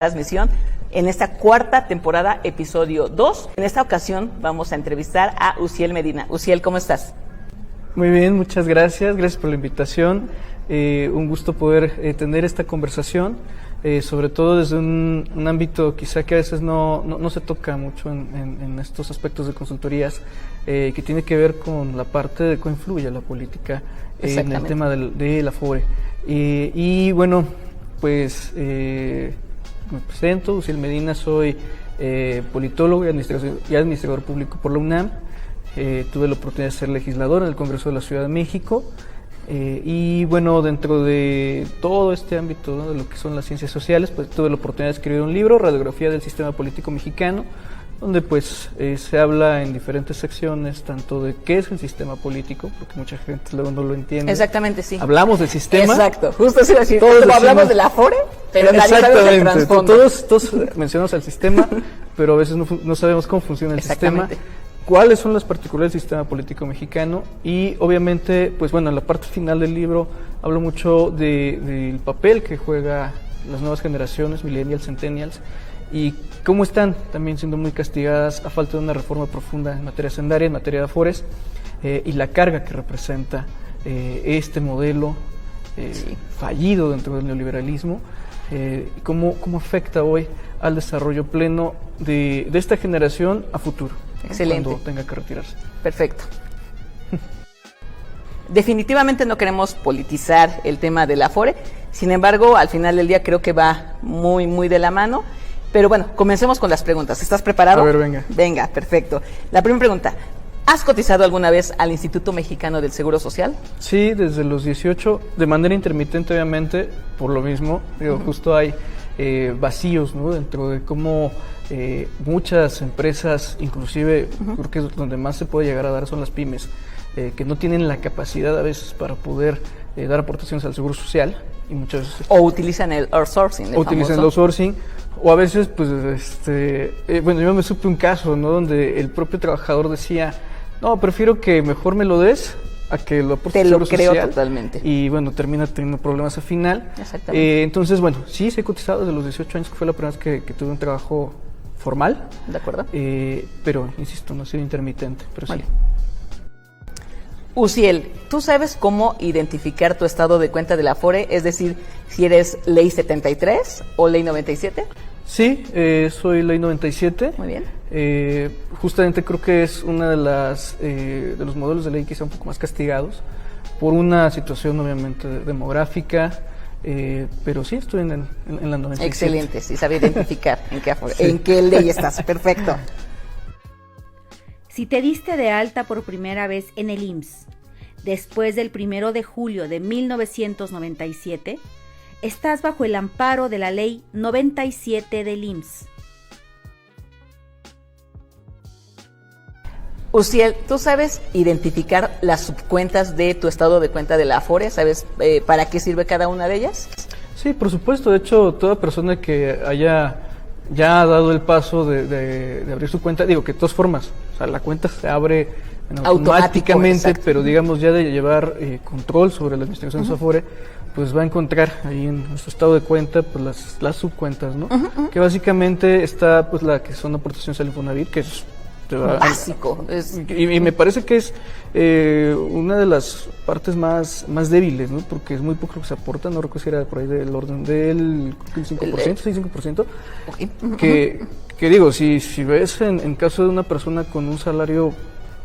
Transmisión en esta cuarta temporada, episodio 2. En esta ocasión vamos a entrevistar a Uziel Medina. Uziel, ¿cómo estás? Muy bien, muchas gracias. Gracias por la invitación. Un gusto poder tener esta conversación, sobre todo desde un ámbito quizá que a veces no se toca mucho en estos aspectos de consultorías, que tiene que ver con la parte de cómo influye la política en el tema de la Afore. Y bueno, pues me presento, Uziel Medina, soy politólogo y administrador público por la UNAM. Tuve la oportunidad de ser legislador en el Congreso de la Ciudad de México. Y bueno, dentro de todo este ámbito, ¿no?, de lo que son las ciencias sociales, pues tuve la oportunidad de escribir un libro, Radiografía del Sistema Político Mexicano, donde pues se habla en diferentes secciones tanto de qué es el sistema político, porque mucha gente luego no lo entiende. Exactamente, sí. Hablamos del sistema. Exacto, justo así decir, todos hablamos de la Afore, pero nadie sabe del trasfondo. Todos mencionamos al sistema, pero a veces no sabemos cómo funciona el sistema, cuáles son las particularidades del sistema político mexicano. Y obviamente, pues bueno, en la parte final del libro hablo mucho del papel que juega las nuevas generaciones, millennials, centennials, y cómo están también siendo muy castigadas a falta de una reforma profunda en materia hacendaria, en materia de afores, y la carga que representa este modelo fallido dentro del neoliberalismo, y cómo afecta hoy al desarrollo pleno de esta generación a futuro. Excelente. Cuando tenga que retirarse. Perfecto. Definitivamente no queremos politizar el tema del Afore, sin embargo, al final del día creo que va muy de la mano. Pero bueno, comencemos con las preguntas. ¿Estás preparado? A ver, venga. Venga, perfecto. La primera pregunta, ¿has cotizado alguna vez al Instituto Mexicano del Seguro Social? Sí, desde los 18, de manera intermitente obviamente, por lo mismo, justo hay vacíos, ¿no?, dentro de cómo muchas empresas, inclusive creo que es donde más se puede llegar a dar son las pymes, que no tienen la capacidad a veces para poder dar aportaciones al Seguro Social, y muchas veces... O utilizan el outsourcing. O a veces, pues, bueno, yo me supe un caso, ¿no?, donde el propio trabajador decía, no, prefiero que mejor me lo des a que lo aporte al Seguro Social. Te lo creo totalmente. Y bueno, termina teniendo problemas al final. Exactamente. Entonces, bueno, sí, se he cotizado desde los 18 años, que fue la primera vez que tuve un trabajo formal. De acuerdo. Pero, insisto, no ha sido intermitente, pero vale. Sí. Uziel, ¿tú sabes cómo identificar tu estado de cuenta de la Afore? Es decir, si eres Ley 73 o Ley 97. Sí, soy Ley 97. Muy bien. Justamente creo que es una de los modelos de ley quizá un poco más castigados por una situación obviamente demográfica, pero sí estoy en la 97. Excelente, sí sabe identificar en qué ley estás. Perfecto. Si te diste de alta por primera vez en el IMSS después del 1 de julio de 1997, estás bajo el amparo de la Ley 97 del IMSS. Uziel, ¿tú sabes identificar las subcuentas de tu estado de cuenta de la Afore? ¿Sabes para qué sirve cada una de ellas? Sí, por supuesto. De hecho, toda persona que haya ya dado el paso de abrir su cuenta, digo que de todas formas, o sea, la cuenta se abre automáticamente, pero digamos ya de llevar control sobre la administración de su Afore, pues va a encontrar ahí en su estado de cuenta pues las subcuentas, ¿no? Que básicamente está pues la que son aportaciones al Infonavit, que es básico. Y me parece que es una de las partes más débiles, ¿no? Porque es muy poco lo que se aporta, no recuerdo si era por ahí del orden del 5%, 6-5%, que digo, si ves en caso de una persona con un salario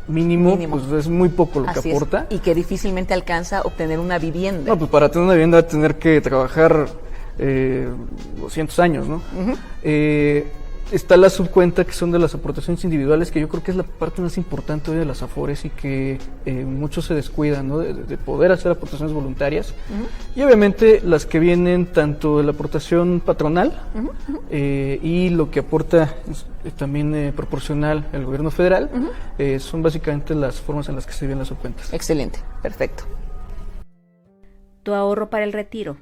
mínimo, pues es muy poco lo que aporta. Y que difícilmente alcanza a obtener una vivienda. No, pues para tener una vivienda va a tener que trabajar 200 años, ¿no? Está la subcuenta que son de las aportaciones individuales, que yo creo que es la parte más importante hoy de las Afores y que muchos se descuidan, ¿no?, de poder hacer aportaciones voluntarias. Y obviamente las que vienen tanto de la aportación patronal y lo que aporta también proporcional el gobierno federal, son básicamente las formas en las que se ven las subcuentas. Excelente, perfecto. Tu ahorro para el retiro,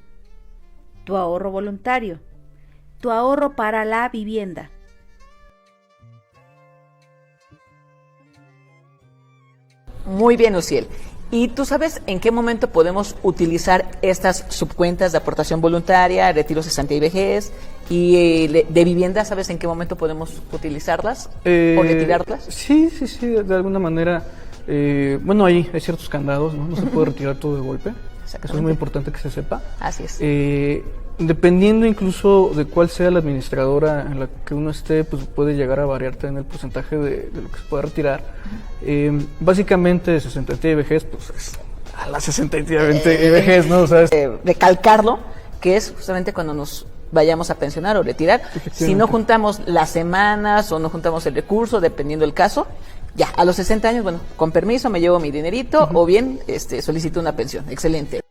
tu ahorro voluntario, tu ahorro para la vivienda. Muy bien, Uziel. ¿Y tú sabes en qué momento podemos utilizar estas subcuentas de aportación voluntaria, retiro cesantía y vejez y de vivienda? ¿Sabes en qué momento podemos utilizarlas o retirarlas? Sí, de alguna manera. Bueno, hay ciertos candados, ¿no? No se puede retirar todo de golpe. Eso es muy importante que se sepa. Así es. Dependiendo incluso de cuál sea la administradora en la que uno esté, pues puede llegar a variar también el porcentaje de lo que se puede retirar. Básicamente, cesantía y vejez, pues es a la cesantía y vejez, ¿no? O sea, recalcarlo, que es justamente cuando nos vayamos a pensionar o retirar. Si no juntamos las semanas o no juntamos el recurso, dependiendo del caso, ya, a los 60 años, bueno, con permiso me llevo mi dinerito o bien solicito una pensión. Excelente.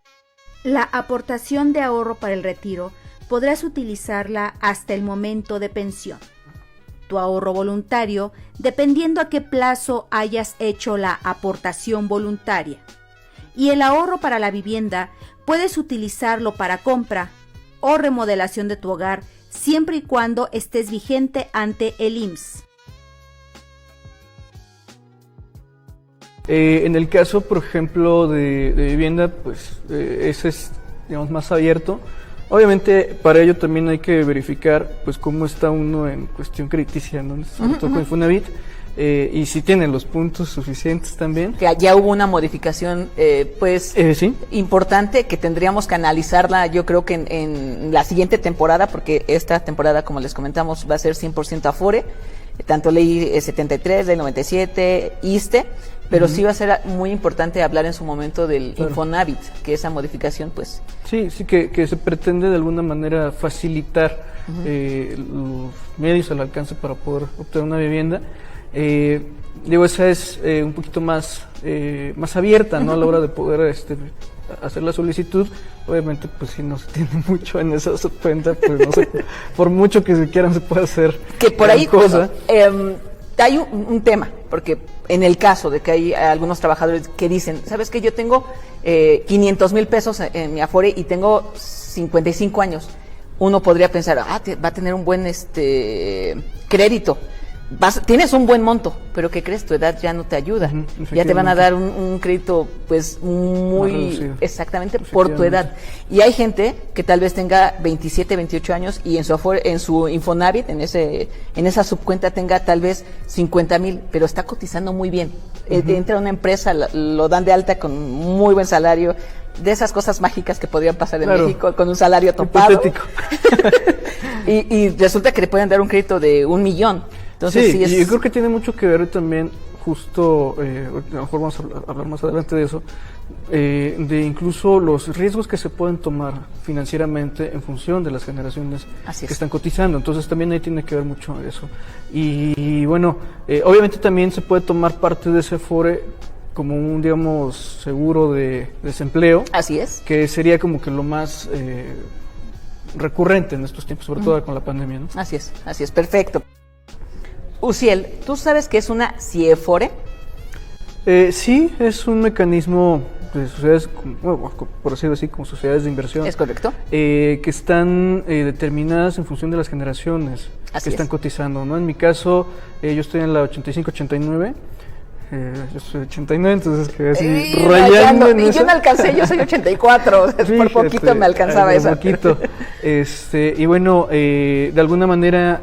La aportación de ahorro para el retiro podrás utilizarla hasta el momento de pensión. Tu ahorro voluntario, dependiendo a qué plazo hayas hecho la aportación voluntaria. Y el ahorro para la vivienda, puedes utilizarlo para compra o remodelación de tu hogar, siempre y cuando estés vigente ante el IMSS. En el caso, por ejemplo, de vivienda, pues ese es, digamos, más abierto. Obviamente, para ello también hay que verificar, pues, cómo está uno en cuestión crediticia, ¿no? Sobre todo con Infonavit, y si tiene los puntos suficientes también. Que ya hubo una modificación, ¿Sí? importante, que tendríamos que analizarla, yo creo que en la siguiente temporada, porque esta temporada, como les comentamos, va a ser 100% Afore, tanto Ley 73, Ley 97, ISSSTE, pero sí va a ser muy importante hablar en su momento del Infonavit, que esa modificación, pues... Sí, que se pretende de alguna manera facilitar los medios al alcance para poder obtener una vivienda. Digo, esa es un poquito más abierta, ¿no? A la hora de poder hacer la solicitud. Obviamente, pues si no se tiene mucho en esa subcuenta, pues no sé, por mucho que se quieran se puede hacer. Que por ahí, cosa. Hay un tema, porque en el caso de que hay algunos trabajadores que dicen, ¿sabes qué? Yo tengo 500,000 pesos en mi Afore y tengo 55 años. Uno podría pensar, va a tener un buen crédito. Tienes un buen monto, pero ¿qué crees? Tu edad ya no te ayuda. Ya te van a dar un crédito, pues, muy exactamente por tu edad. Y hay gente que tal vez tenga 27, 28 años y en su Infonavit, en esa subcuenta tenga tal vez 50,000, pero está cotizando muy bien. Entra a una empresa, lo dan de alta con muy buen salario. De esas cosas mágicas que podrían pasar en México con un salario topado. y resulta que le pueden dar un crédito de 1,000,000. Entonces, sí, y yo creo que tiene mucho que ver también, justo, a lo mejor vamos a hablar más adelante de eso, de incluso los riesgos que se pueden tomar financieramente en función de las generaciones que están cotizando. Entonces también ahí tiene que ver mucho eso. Y bueno, obviamente también se puede tomar parte de ese Afore como un, digamos, seguro de desempleo. Así es. Que sería como que lo más recurrente en estos tiempos, sobre todo con la pandemia, ¿no? Así es, perfecto. Uciel, ¿tú sabes qué es una CIEFORE? Sí, es un mecanismo de sociedades, por decirlo así, como sociedades de inversión. ¿Es correcto? Que están determinadas en función de las generaciones que están cotizando, ¿no? En mi caso, yo estoy en la 85-89. Yo soy 89, entonces quedé así rayando en eso. Yo no alcancé, yo soy 84, por poquito me alcanzaba esa. Poquito. Y bueno, de alguna manera,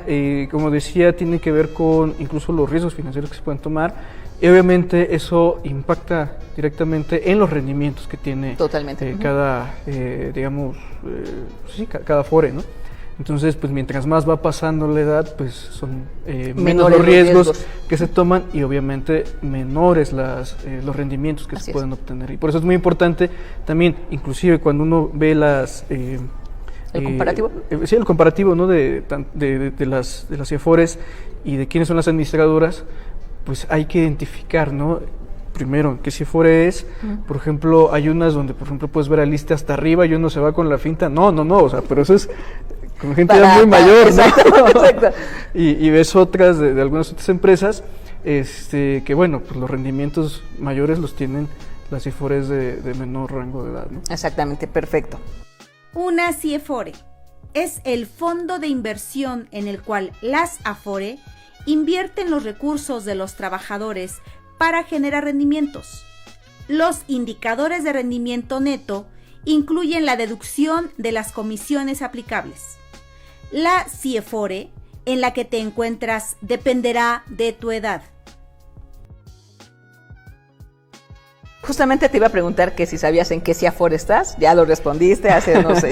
como decía, tiene que ver con incluso los riesgos financieros que se pueden tomar. Y obviamente eso impacta directamente en los rendimientos que tiene cada, digamos, cada Afore, ¿no? Entonces, pues mientras más va pasando la edad, pues son menos los riesgos que se toman y obviamente menores los rendimientos que se pueden obtener. Y por eso es muy importante también, inclusive cuando uno ve ¿el comparativo? Sí, el comparativo, ¿no? de las CIEFORES y de quiénes son las administradoras, pues hay que identificar, ¿no? Primero, ¿qué CIEFORE es? Por ejemplo, hay unas donde, por ejemplo, puedes ver la lista hasta arriba y uno se va con la finta. No, o sea, pero eso es con gente ya muy mayor, ¿no? Exacto. Y ves otras de algunas otras empresas, que bueno, pues los rendimientos mayores los tienen las CIEFORES de menor rango de edad, ¿no? Exactamente, perfecto. Una CIEFORE es el fondo de inversión en el cual las Afore invierten los recursos de los trabajadores para generar rendimientos. Los indicadores de rendimiento neto incluyen la deducción de las comisiones aplicables. La CIEFORE en la que te encuentras dependerá de tu edad. Justamente te iba a preguntar que si sabías en qué CIEFORE estás, ya lo respondiste hace unos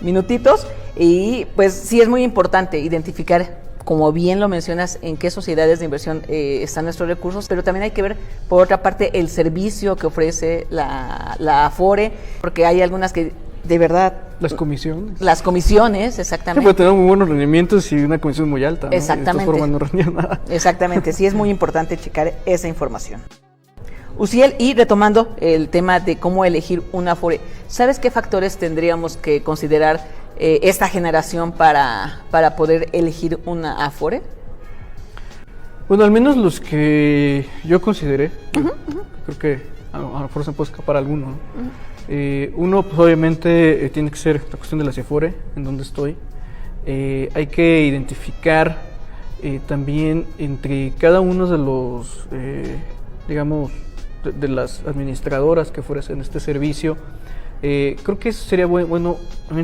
minutitos, y pues sí es muy importante identificar, como bien lo mencionas, en qué sociedades de inversión están nuestros recursos, pero también hay que ver, por otra parte, el servicio que ofrece la Afore, porque hay algunas que de verdad... Las comisiones. Las comisiones, Sí, exactamente. puede tener muy buenos rendimientos y una comisión muy alta, ¿no? Exactamente. De esta forma no rendía nada. Exactamente, sí es muy importante checar esa información. Uciel, y retomando el tema de cómo elegir una Afore, ¿sabes qué factores tendríamos que considerar esta generación para poder elegir una Afore? Bueno, al menos los que yo consideré, creo que a lo mejor se puede escapar alguno, ¿no? Uno, pues obviamente tiene que ser la cuestión de la CIEFORE, en donde estoy. Hay que identificar también entre cada uno de los, digamos, de las administradoras que ofrecen este servicio. Creo que sería bueno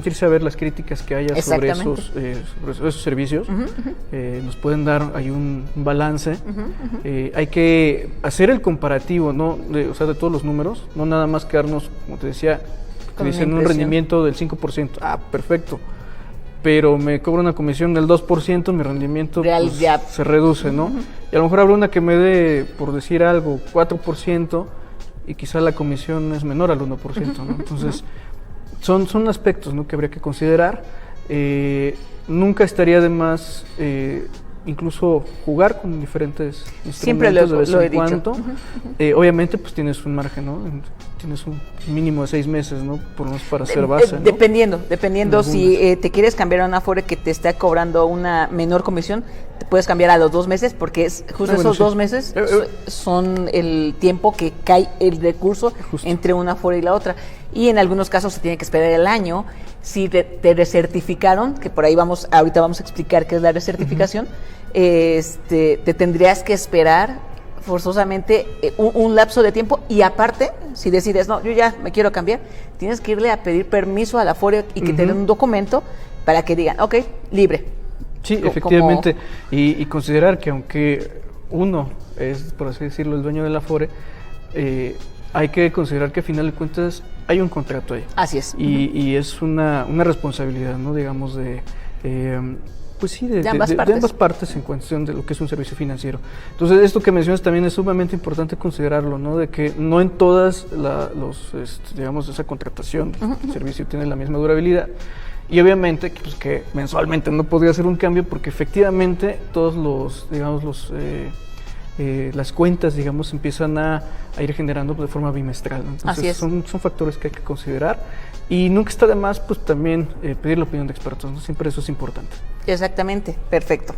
irse a ver las críticas que haya sobre esos servicios. Nos pueden dar ahí un balance. Hay que hacer el comparativo, ¿no? De todos los números, no nada más quedarnos, como te decía, que dicen un rendimiento del 5%. Ah, perfecto. Pero me cobra una comisión del 2%, mi rendimiento Real, pues, se reduce, ¿no? Y a lo mejor habrá una que me dé, por decir algo, 4%, y quizá la comisión es menor al 1%, ¿no? Entonces, son aspectos, ¿no?, que habría que considerar. Nunca estaría de más incluso jugar con diferentes instrumentos. Siempre lo he dicho. Obviamente, pues tienes un margen, ¿no? Tienes un mínimo de 6 meses, ¿no? Por lo menos para hacer base, ¿no? Dependiendo si te quieres cambiar a una Afore que te está cobrando una menor comisión, te puedes cambiar a los 2 meses, porque es justo esos 2 meses son el tiempo que cae el recurso entre una Afore y la otra. Y en algunos casos se tiene que esperar el año. Si te recertificaron, que por ahí ahorita vamos a explicar qué es la recertificación, te tendrías que esperar forzosamente un lapso de tiempo, y aparte, si decides, no, yo ya me quiero cambiar, tienes que irle a pedir permiso a la Afore y que te den un documento para que digan, ok, libre. Sí, efectivamente, y considerar que aunque uno es, por así decirlo, el dueño de la Afore, hay que considerar que al final de cuentas hay un contrato ahí. Así es. Y es una responsabilidad, ¿no? Digamos pues sí, de ambas partes en cuestión de lo que es un servicio financiero. Entonces, esto que mencionas también es sumamente importante considerarlo, ¿no? De que no en todas digamos, esa contratación de servicio tiene la misma durabilidad. Y obviamente, pues, que mensualmente no podría hacer un cambio, porque efectivamente todos las cuentas, digamos, empiezan a ir generando de forma bimestral, ¿no? Entonces, así es. Son factores que hay que considerar, y nunca está de más, pues, también pedir la opinión de expertos, ¿no? Siempre eso es importante. Exactamente, perfecto.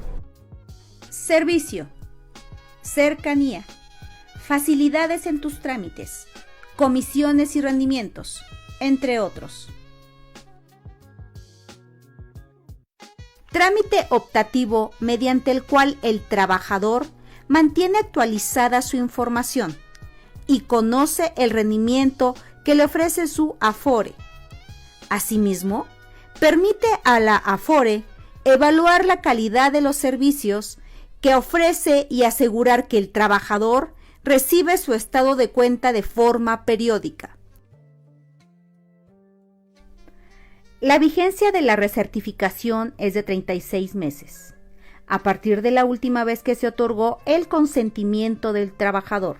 Servicio, cercanía, facilidades en tus trámites, comisiones y rendimientos, entre otros. Trámite optativo mediante el cual el trabajador mantiene actualizada su información y conoce el rendimiento que le ofrece su Afore. Asimismo, permite a la Afore evaluar la calidad de los servicios que ofrece y asegurar que el trabajador recibe su estado de cuenta de forma periódica. La vigencia de la recertificación es de 36 meses, a partir de la última vez que se otorgó el consentimiento del trabajador.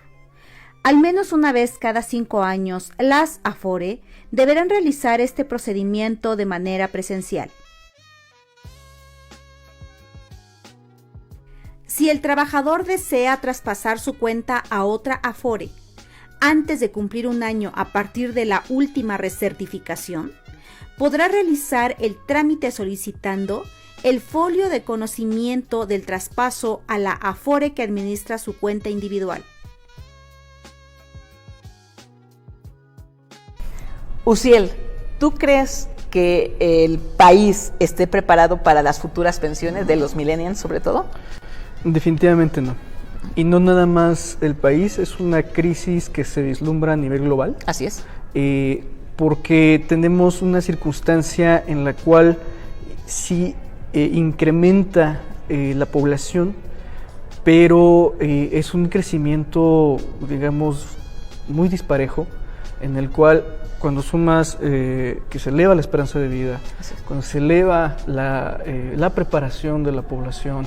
Al menos una vez cada 5 años, las Afore deberán realizar este procedimiento de manera presencial. Si el trabajador desea traspasar su cuenta a otra Afore antes de cumplir un año a partir de la última recertificación, podrá realizar el trámite solicitando el folio de conocimiento del traspaso a la Afore que administra su cuenta individual. Uciel, ¿tú crees que el país esté preparado para las futuras pensiones de los millennials, sobre todo? Definitivamente no. Y no nada más el país, es una crisis que se vislumbra a nivel global. Así es. Porque tenemos una circunstancia en la cual sí incrementa la población, pero es un crecimiento, digamos, muy disparejo, en el cual cuando sumas que se eleva la esperanza de vida, cuando se eleva la preparación de la población,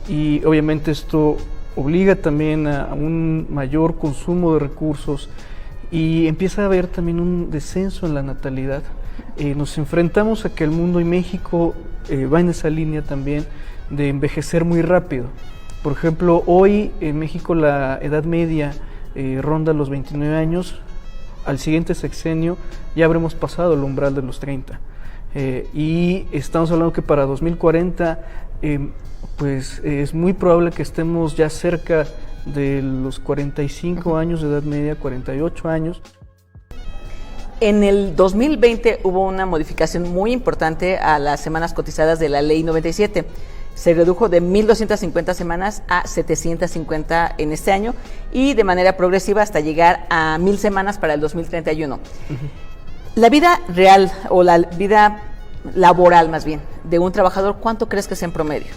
y obviamente esto obliga también a un mayor consumo de recursos y empieza a haber también un descenso en la natalidad. Nos enfrentamos a que el mundo y México va en esa línea también de envejecer muy rápido. Por ejemplo, hoy en México la edad media ronda los 29 años, al siguiente sexenio ya habremos pasado el umbral de los 30. Y estamos hablando que para 2040 pues es muy probable que estemos ya cerca de los 45 años de edad media, 48 años. En el 2020 hubo una modificación muy importante a las semanas cotizadas de la Ley 97. Se redujo de 1.250 semanas a 750 en este año y de manera progresiva hasta llegar a 1.000 semanas para el 2031. La vida real o la vida laboral más bien de un trabajador, ¿cuánto crees que sea en promedio?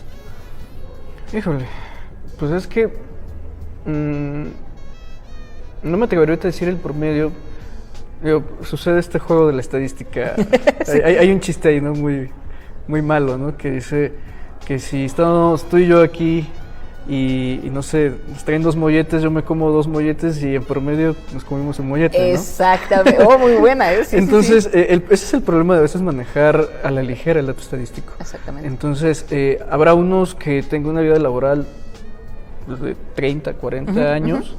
Híjole, pues es que no me atrevería a decir el promedio. Sucede este juego de la estadística. Sí. Hay un chiste ahí, ¿no? Muy malo, ¿no? Que dice que si estamos tú y yo aquí y no sé, nos traen 2 molletes, yo me como 2 molletes y en promedio nos comimos un mollete, ¿no? Exactamente. Oh, muy buena, ¿eh? Sí, entonces, sí. Ese es el problema de a veces manejar a la ligera el dato estadístico. Exactamente. Entonces, habrá unos que tengan una vida laboral de 30, 40 años.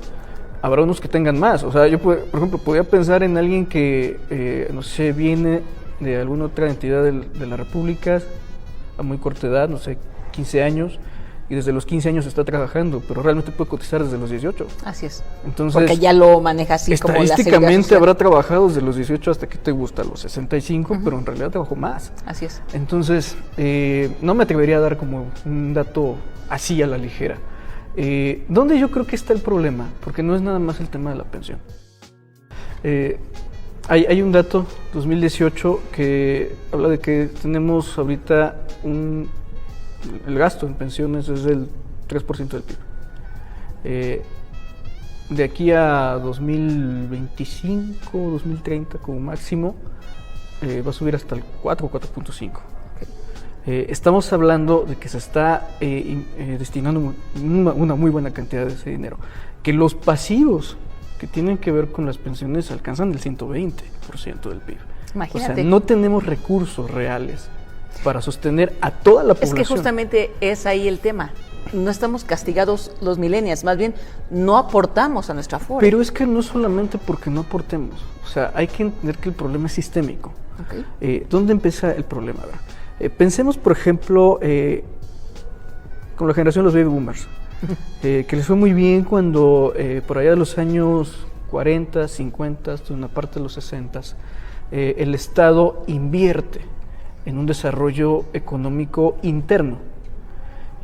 Habrá unos que tengan más. O sea, yo, por ejemplo, podría pensar en alguien que, no sé, viene de alguna otra entidad de la República a muy corta edad, no sé, 15 años, y desde los 15 años está trabajando, pero realmente puede cotizar desde los 18. Así es. Entonces, porque ya lo maneja así como la estadísticamente habrá trabajado desde los 18 hasta que te gusta, los 65, pero en realidad trabajó más. Así es. Entonces, no me atrevería a dar como un dato así a la ligera. ¿Dónde yo creo que está el problema? Porque no es nada más el tema de la pensión. Hay un dato, 2018, que habla de que tenemos ahorita el gasto en pensiones es del 3% del PIB. De aquí a 2025, 2030 como máximo, va a subir hasta el 4 o 4.5. Estamos hablando de que se está destinando una muy buena cantidad de ese dinero, que los pasivos que tienen que ver con las pensiones alcanzan el 120% del PIB. Imagínate. O sea, no tenemos recursos reales para sostener a toda la población. Es que justamente es ahí el tema. No estamos castigados los millennials, más bien no aportamos a nuestra Afore. Pero es que no solamente porque no aportemos, o sea, hay que entender que el problema es sistémico. Okay. ¿Dónde empieza el problema? Pensemos, por ejemplo, con la generación de los baby boomers, que les fue muy bien cuando por allá de los años 40, 50, hasta una parte de los 60, el Estado invierte en un desarrollo económico interno.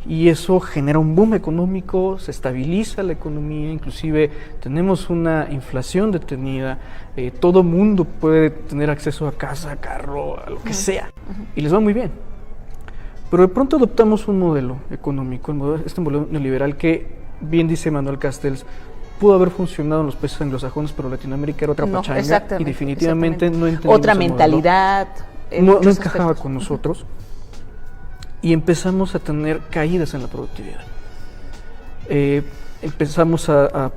Y eso genera un boom económico, se estabiliza la economía, inclusive tenemos una inflación detenida, todo mundo puede tener acceso a casa, carro, a lo que sea, y les va muy bien. Pero de pronto adoptamos un modelo económico, este modelo neoliberal que, bien dice Manuel Castells, pudo haber funcionado en los países anglosajones, pero Latinoamérica era otra pachanga y definitivamente no entendimos otra mentalidad. No encajaba con nosotros. Y empezamos a tener caídas en la productividad. Empezamos a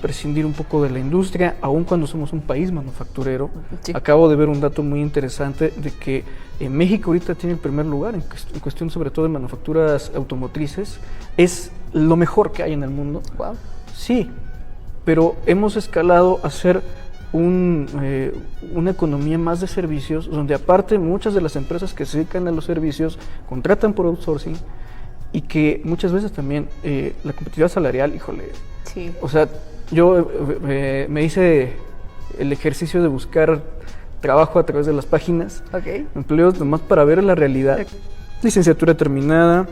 prescindir un poco de la industria, aun cuando somos un país manufacturero. Sí. Acabo de ver un dato muy interesante de que México ahorita tiene el primer lugar en cuestión sobre todo de manufacturas automotrices. Es lo mejor que hay en el mundo. Wow. Sí, pero hemos escalado a ser una economía más de servicios, donde aparte muchas de las empresas que se dedican a los servicios contratan por outsourcing y que muchas veces también la competitividad salarial, híjole, sí. O sea, yo me hice el ejercicio de buscar trabajo a través de las páginas, empleos nomás para ver la realidad. Licenciatura terminada,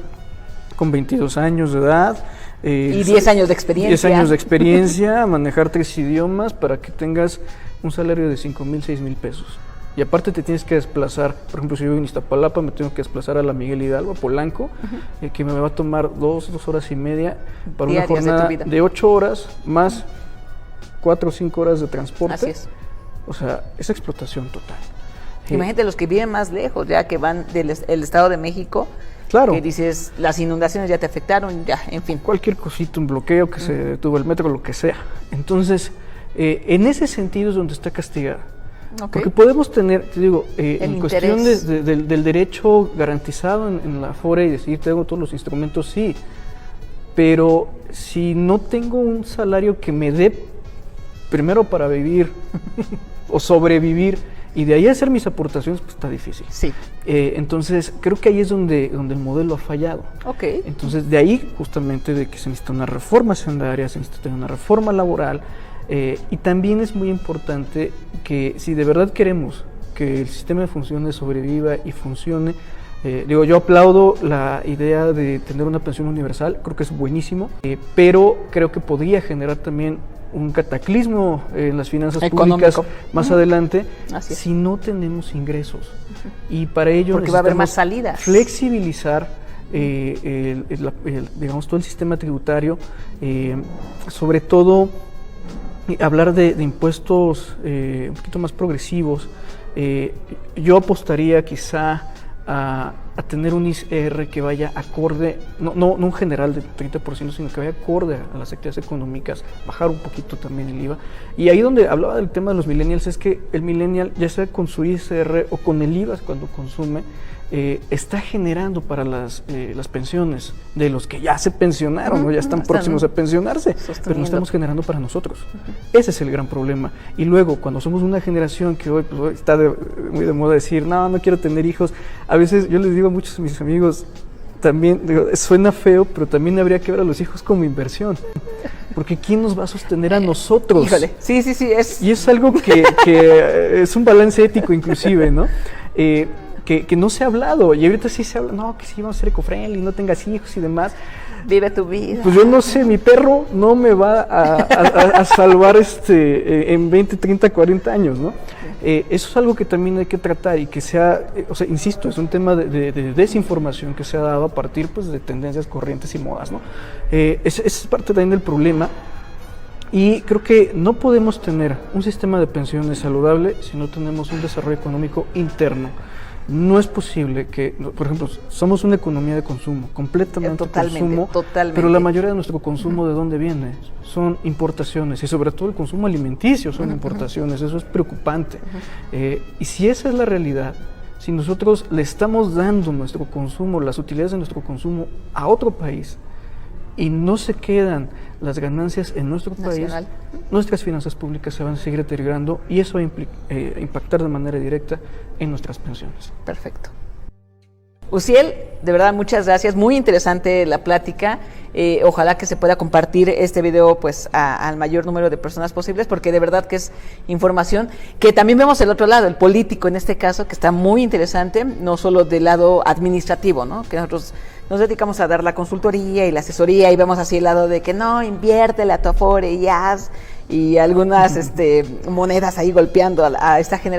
con 22 años de edad, Y 10 años de experiencia. 10 años de experiencia, manejar 3 idiomas para que tengas un salario de 5,000, 6,000 pesos. Y aparte te tienes que desplazar, por ejemplo, si yo vivo en Iztapalapa, me tengo que desplazar a la Miguel Hidalgo, a Polanco, que me va a tomar 2 horas y media para una jornada de 8 horas, más 4 o 5 horas de transporte. Así es. O sea, es explotación total. Imagínate los que viven más lejos, ya que van del Estado de México, claro, que dices, las inundaciones ya te afectaron, ya, en fin. Cualquier cosito, un bloqueo, que se detuvo el metro, lo que sea. Entonces, en ese sentido es donde está castigada. Okay. Porque podemos tener, te digo, en cuestión del derecho garantizado en la Afore y decir, tengo todos los instrumentos, sí, pero si no tengo un salario que me dé primero para vivir o sobrevivir y de ahí hacer mis aportaciones, pues está difícil. Sí. Entonces, creo que ahí es donde el modelo ha fallado. Okay. Entonces, de ahí justamente de que se necesita una reforma hacendaria, se necesita una reforma laboral. Y también es muy importante que si de verdad queremos que el sistema funcione, sobreviva y funcione, yo aplaudo la idea de tener una pensión universal, creo que es buenísimo, pero creo que podría generar también un cataclismo en las finanzas públicas más adelante si no tenemos ingresos. Y para ello porque va a haber más salidas. Flexibilizar digamos, todo el sistema tributario, sobre todo hablar de impuestos un poquito más progresivos. Yo apostaría quizá a tener un ISR que vaya acorde, no un general de 30%, sino que vaya acorde a las actividades económicas, bajar un poquito también el IVA. Y ahí donde hablaba del tema de los millennials, es que el millennial, ya sea con su ISR o con el IVA cuando consume, está generando para las pensiones de los que ya se pensionaron o ya están próximos a pensionarse, pero no estamos generando para nosotros. Ese es el gran problema. Y luego, cuando somos una generación que hoy está muy de moda decir, no quiero tener hijos, a veces yo les digo a muchos de mis amigos, también suena feo, pero también habría que ver a los hijos como inversión, porque ¿quién nos va a sostener a nosotros? Híjole, sí, y es algo que es un balance ético inclusive, ¿no? Que no se ha hablado, y ahorita sí se habla, no, que sí vamos a ser eco-friendly, no tengas hijos y demás. Vive tu vida. Pues yo no sé, mi perro no me va a salvar en 20, 30, 40 años, ¿no? Eso es algo que también hay que tratar y que sea, insisto, es un tema de desinformación que se ha dado a partir pues, de tendencias, corrientes y modas, ¿no? Esa es parte también del problema. Y creo que no podemos tener un sistema de pensiones saludable si no tenemos un desarrollo económico interno. No es posible que, por ejemplo, somos una economía de consumo, completamente consumo, pero la mayoría de nuestro consumo, ¿de dónde viene? Son importaciones, y sobre todo el consumo alimenticio son importaciones, eso es preocupante. Y si esa es la realidad, si nosotros le estamos dando nuestro consumo, las utilidades de nuestro consumo a otro país, y no se quedan las ganancias en nuestro país, nuestras finanzas públicas se van a seguir deteriorando y eso va a impactar de manera directa en nuestras pensiones. Perfecto. Uciel, de verdad muchas gracias, muy interesante la plática, ojalá que se pueda compartir este video pues al mayor número de personas posibles, porque de verdad que es información que también vemos el otro lado, el político en este caso, que está muy interesante, no solo del lado administrativo, ¿no? Que nosotros nos dedicamos a dar la consultoría y la asesoría y vemos así el lado de que no, inviértele a tu Afore y haz, y algunas monedas ahí golpeando a esta generación.